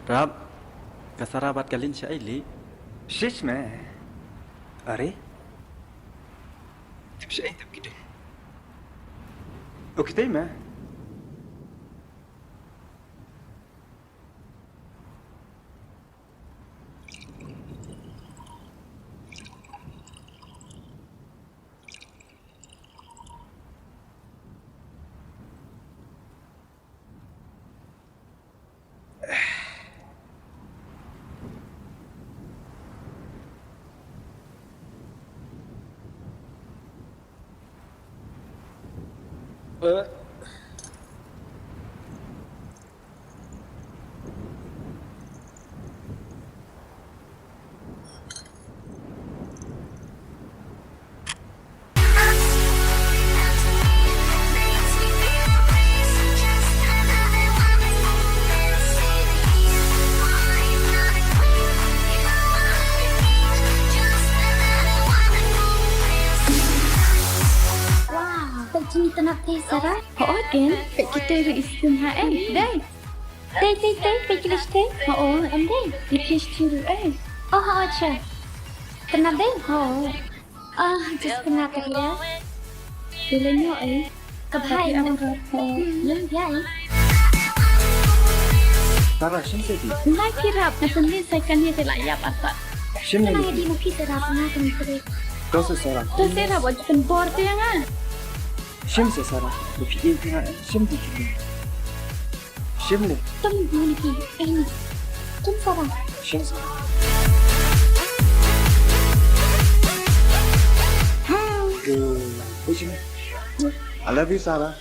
Rab, kasarabat kalin siya ili. Shish में अरे تمشي أنت بكده وكده ما Sarah, oo din. Kaya kita beristim ha day. Day, pekilis day. Oo, day. Ikish tiru Oh, acha. Kenal day? Oo. Just kenal kaya. Bilangnya kabhay ang Yang biay. Sarah, shin se di? Nai kirap na sendiri saya kan dia Layaa pasal. Shin ne? Nai di mukhi Sarah na tentang. Dosa Sarah. Tu Sarah buat penbor tu yang Shim se Sarah. Tapi ini shim di sini. Shim le. Tum mana ki? Ini. Tum Sarah. Shim Sarah. Good. I love you, Sarah.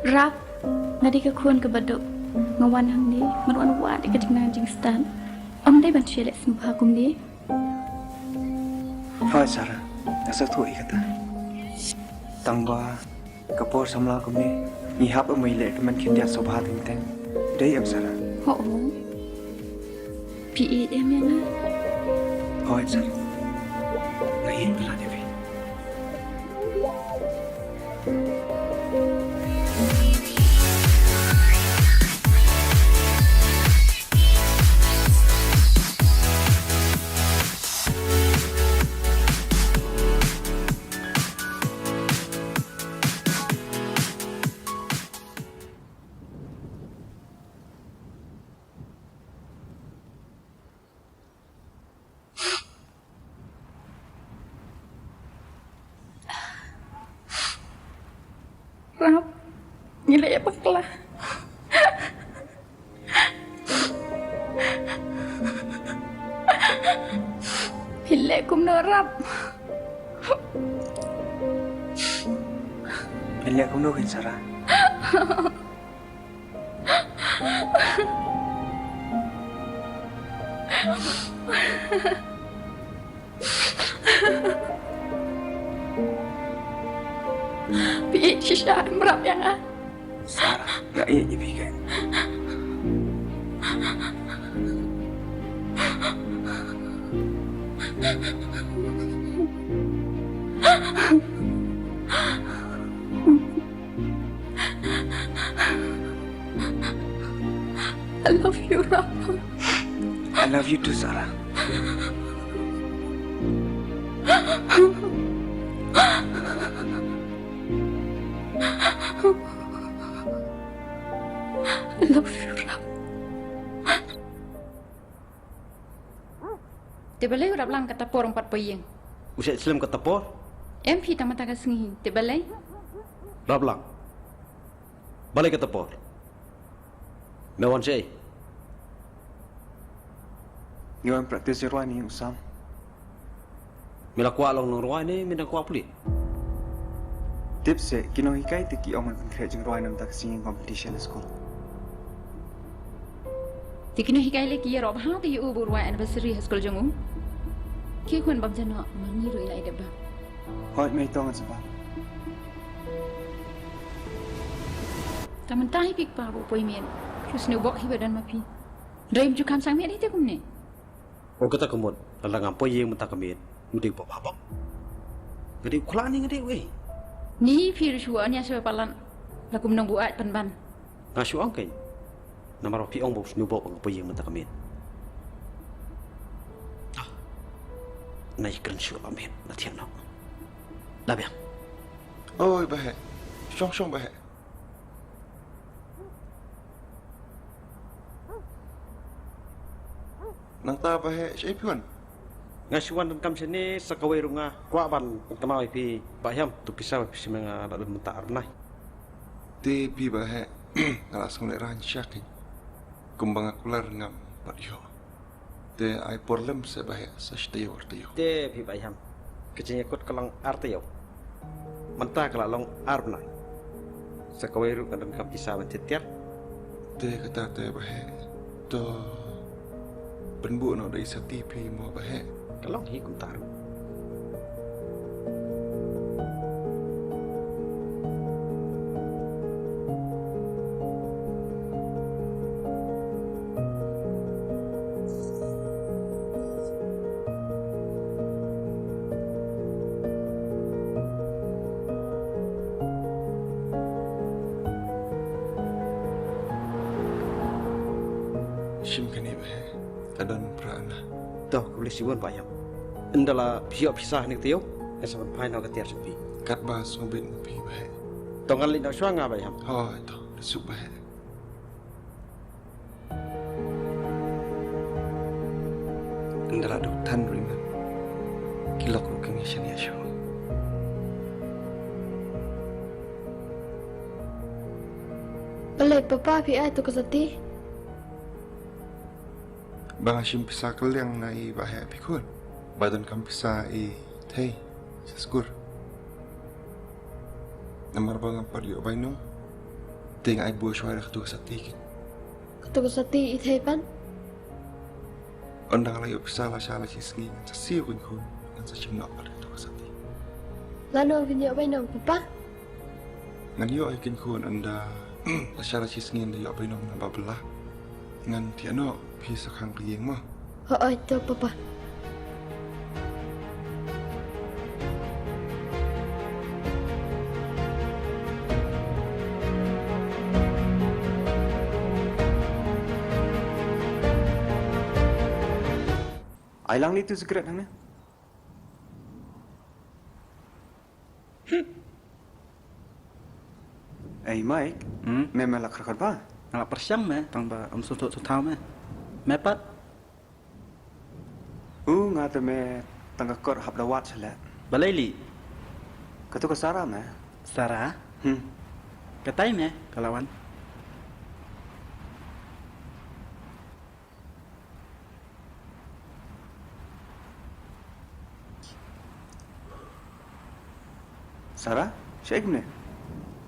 Rap, nadi ke kuan ke baduk. Ngawan hang ni, meruan wat di ketinggalan jing stan. Day bantu lek semua hakum ni. Hai Sarah, asal tu ikata. Tangba, kapor samla kum ni. Ihap amai lek man kindia sobha tingten. Day am Sarah. PE dia mana? Hai Sarah. Lain pula Devi. Rap, gila ya paklah. Hilai kum norap. Pilih aku nuhin Sarah. Shisha merap yang Sarah, gak iya kan? I love you, Rapa. I love you too, Sarah. I love you, Rap. Tibalay urap lang kata porong pat payeng. Usai Islam kata por, MP tama taga sengi. Tibalay. rablang. Balik kata por. Nawan say. Ngayon praktis si Ruan ni Usam. Mila kuat long ruai ni, mina kuat puli. Tips se kino hikai tiki oman konkret jeng Ruan nam tak singing competition school. Tikino hikai le kia rob ha ti u burwa anniversary school jongu. Ki khun bam jano mani ro ilai deba. Hoi mai tong sebab. Taman tahi pik pa bu poimen. Terus nu bok hiba dan mapi. Dream ju kam sang me ni te kumne. Oh kata kemud, dalam apa yang mentah kemid, mudi bawa babak. Jadi kulah ni ngadi weh. Ni pir shua ni asal palan. Lakum nang buat panban. Ngasih orang kay. Nama rapi orang bawa snubok apa yang mentah kemid. Naik keren shua kemid, nanti nak. Dah biar. Ôi bà hệ, xong bà hệ. Nang ta bà hệ, siya ipiwan. Ngasuan dan kam sini sakawai runga kuaban utama ipi bayam tu pisau pisi menga dalam mentah arnai. Ti pi bà hệ, ngalasong lệ rahan siya kay. Kumbang akular ngam padyo. Te ay porlem sa bà hệ sa shtayo artayo. Te pi bayam kecilnya kot kalang artayo. Mentah kalalong arnai. Sakawai runga dan kam pisau mentetiar. Te kata te bà hệ, to penbu no dari sa tipi mo bà hệ. Kalong hi kuntar. Sim kani bà hệ, adan prana. Toh kulis siwan bayam. Indala siap pisah ni tiyo. Esapan pai nak ketiar sepi. Kat bas ngobin pi bà hệ. Tongan lina suanga bayam. Hoi to, desuk bà hệ. Indala duk tan ringan. Kilok ruking siya niya siya. Balai papa pi ai tu kasati. Bang Hashim pisah kaliang na i bà hệ pikun. Badan kam pisah i thay sa skur. Namar bang ang pariyo bay no. Ting ay buwa siya rakatu sa tikin. Tu kasati ithai pan. Ondang layo pisah la siya la sisngin sa siyo kun kun. Ngan sa simnak parito sa ti. Lano vinyo bay no papa. Ngan yo ay kin kun anda la siya la sisngin na yo bay no na babelah. Ngan ti ano pisa kang riyeng mo. Oo, ito papa. Ailang ni tu segera nang. Eh Mike, memang lak rakat ba? Nak persiang meh, tang ba sutut sutau meh. Mepat. Ngata me tangga kor hab dawat sala. Balai li. Katu ka Sarah me. Sarah. Katai meh kalawan. Sarah, siya ne?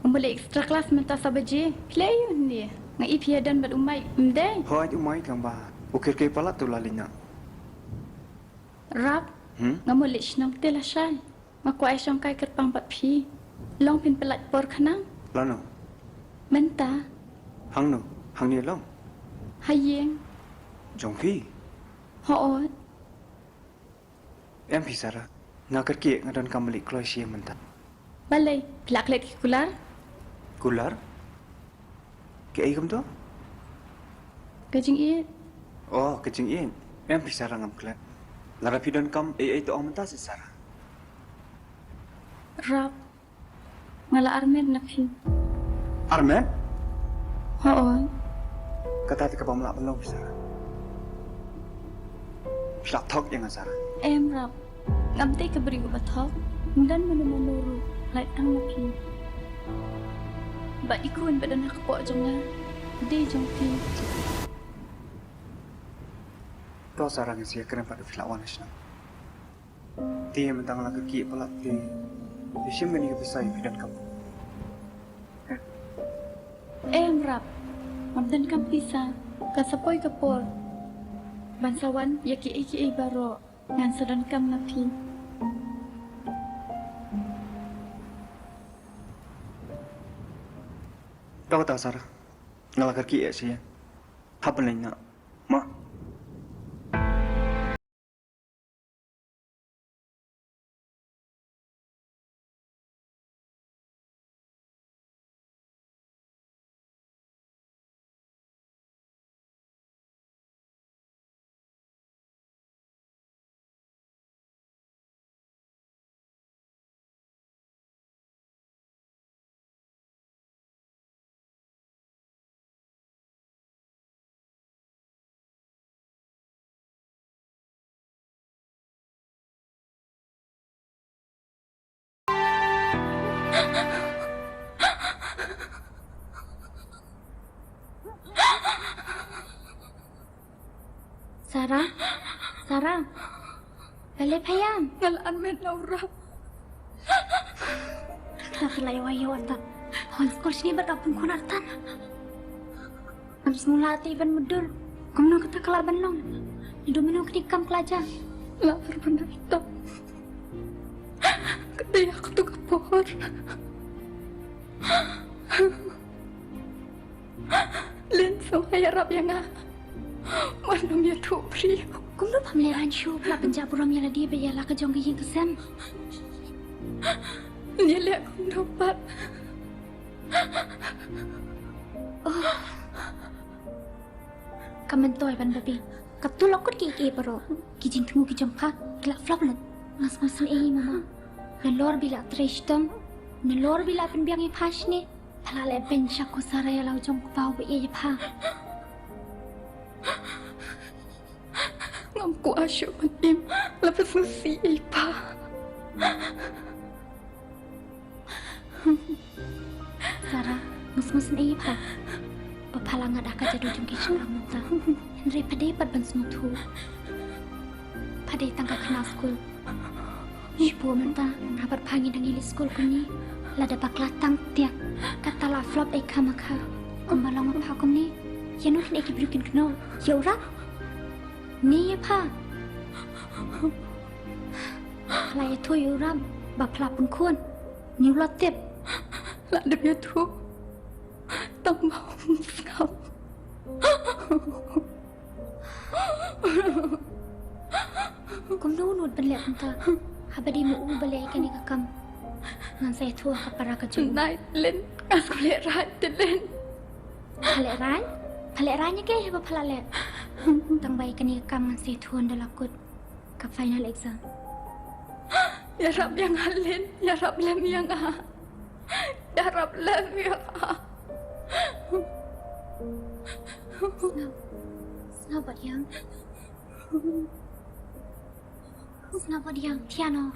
Umuli extra class menta sabaje. Play yun ni. Nga ipia dan bat umay. Mday. Hoi umay kang ba. Ukir kay pala tu lalina. Rap. Nga muli sinong tila siya. Nga kuay siyang kay kerpang bat pi. Long pin pelat por kanang. Lano, Menta. hang no, hang ni long. Hayeng. Jong phi. Hoot. Em phi Sarah. Nga kerki ngadan kamali kloy siya menta. Balay. Pilak lek kular. Kular? Kaya ikam to? Kajing iit. Oh, kecing in. Em phi Sarah ngam klan. Lara phi don kam to ang menta si Sarah. Rap. Ngala Armen na pi. Armen? Oo. Kata tika pamla belum bisa. Bisa talk yang asara. Em rap. Ngabdi ka beri ubatok. Dan menurut like tang na pi. Ba ikun badan aku po jong na. Di jong pi. Kau sarang sih keren pada filawan asna. Dia mentang lagi ki pelat di sim ini bisa dan kamu. Em rap. Mabdan kam pisa. Kasapoy kapor. Bansawan yaki baro. Ngan sadan kam na pi. Kau tahu Sarah, ngalakar ki sih ya. Apa lainnya, ma? Sarah. Balik payam. Ngala Armen na urap. Tak layo atat. Hon skor sini berapun kunatan. Am semula tiban mudur. Kumno kata kelaban long. Hidup minum ketikam kelajar. Lapar benar tak. Kedai aku tu kapor. Len semua rap yang malam ya tu beri. Kumno pamleran syup la penjaburam yang dia bayala ke jong yang kesem. Dia lihat aku dapat. Kam Myntoi ban babi. Katulok kot ki paro. Kijing temu kijong pak. Kelak flop lan. Ngas mama. Nalor bila treshtom. Nalor bila penbiang ipash ni. Halale ben syaku saraya lau jong pau be ye pa. Ngamku asyuk manim. Lepas ngisi ipa. Sarah, mus ni pa. Papalangan aka jadu jong kisah amunta. Henry padai pad ban smutu. Padai tangka kena skul. Ibu menta rapat pangin nang ili skul kuni. Lada baklatang tiak kata la flop kamaka. Kumbalang apa kum ni? Yanut ni kibirukin keno. Ya ura? Ni ya pa. Layaa tu ya ura. Baplapun kun. Ni ulat tip. Lah dia tu. Tak mau ngap. Kum nunut benlek entah. Habadi mu balai kani kakam. Ngan saya tua kapara kejut. Night Len. Aku lihat rata Len. Palerannya ke apa palalet? Tang baik kani kakam ngan saya tua ndalakut. Ke final exam. Ya Rab yang Len. Ya Rab Lem yang Ya Rab Lem yang Snowboard yang Tiano.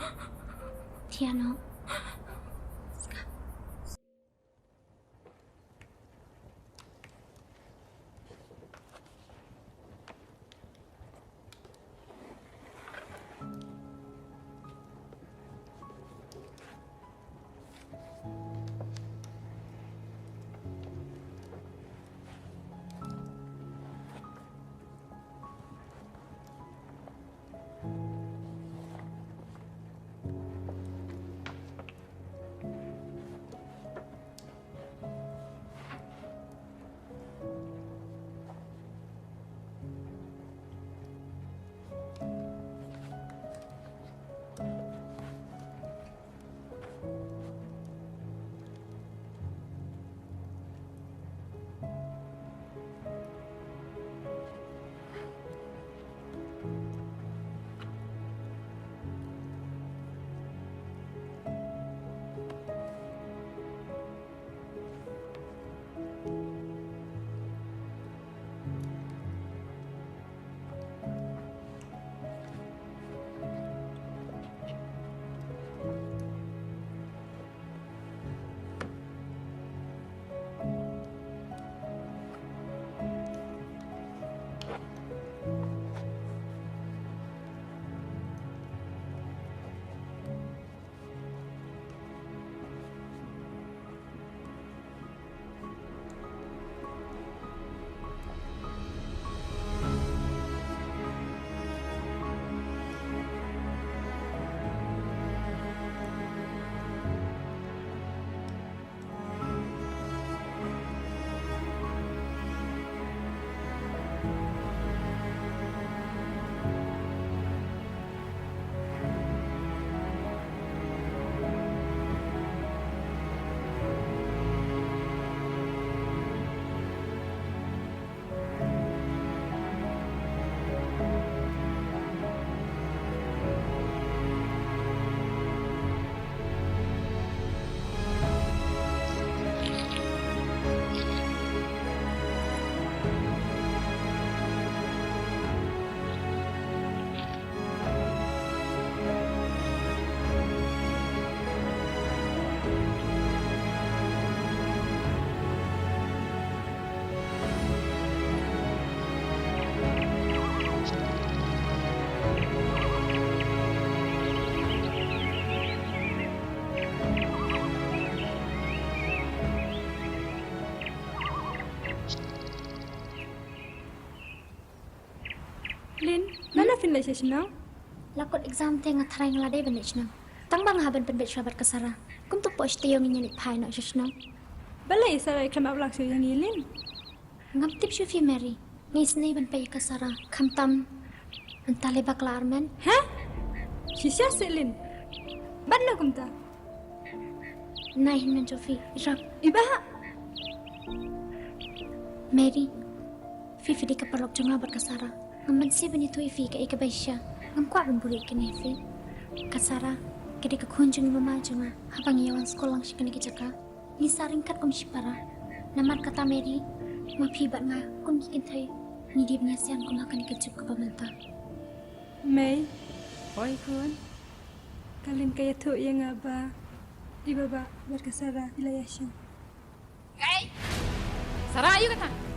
Mana fin lai Shillong? Lakot exam tengah try ngelade benek Shillong. Tang bang haben pen sahabat kesara. Kum tu post tiyo nginyanit pai nak Shillong. Balai sarai kelam ablak su yang ilin. Ngam tip syufi Mary. Nis nei ban pai kesara. Kam tam antale baklar men. Ha? Shisha selin. Banna kumta. Nai hin men syufi. Irap. Ibaha. Mary. Fifi di kapalok jangla berkesara. Ngam bensi bani tu ifi ka ika baisya. Ngam kuat bemburi kini ifi. Kasara. Kedi ka kunjung mama junga. Habang iyawan sekolah shikani kicaka. Ni saringkat kum shipara. Namar kata Mary. Ma PHIBA nga kum kikintai. Ni di penyaksian kum akan kecup ke pemanta. May. Oi kun. Kalin kaya tu yang aba. Di baba berkesara di Layaa. Hey! Sarah, ayo kata.